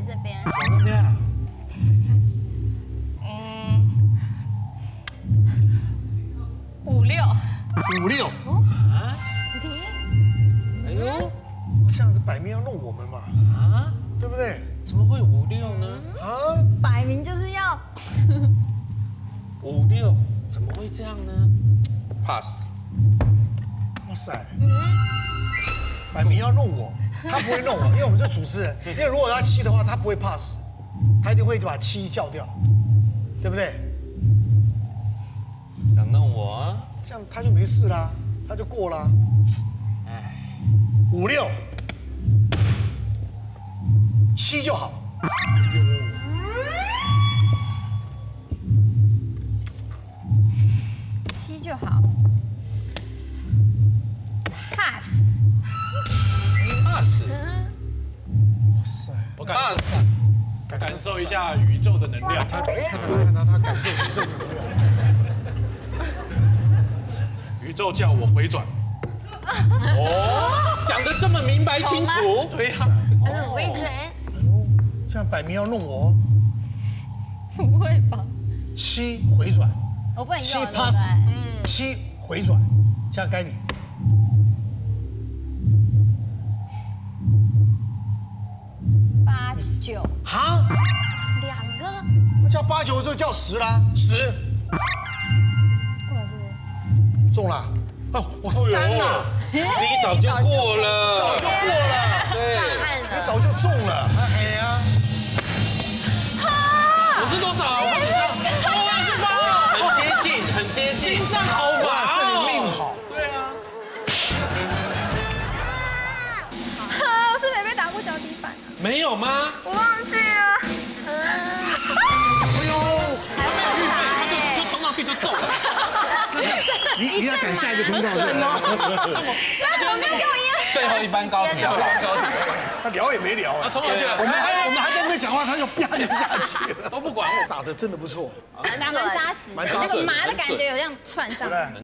这边。往那边啊。56。56。啊？哎呦，好像是摆明要弄我们嘛，啊，对不对？怎么会56呢？啊，摆明就是要。 56，怎么会这样呢 ？Pass。哇塞，摆明要弄我，他不会弄我，因为我们是主持人。因为如果他7的话，他不会 pass， 他一定会把7叫掉，对不对？想弄我啊？这样他就没事啦，他就过啦。哎56，7就好。 7就好。pass。 ，pass。哇塞，我感 pass。感受一下宇宙的能量。他看他感受宇宙能量。宇宙叫我回转。哦，讲得这么明白清楚。对呀。回转。哎呦，这样摆明要弄我。不会吧？ 7回转。 我不能用7了， pass，对7回转，现在该你。 不对？8、9，哈， 2个。那叫8、9，这叫10啦，10过了是中了。哦，我3啦，你早就过了。早就过了，对，你早就中了。哎呀，我是多少？我28，很接近，很接近。心脏好哇，麻是你哦。命好。对啊。哈，我是没被打过脚底板，没有吗？我忘记了。哎呦，还会他就冲上去就中了。你要赶下一个通告是吧？那我没有跟我一样。最后一班高铁，高铁。他聊也没聊啊。冲上去了。我们还在那边讲话，他就啪就下去了。都不管我。打的真的不错，蛮扎实，蛮扎实那个麻的感觉有这样窜上来。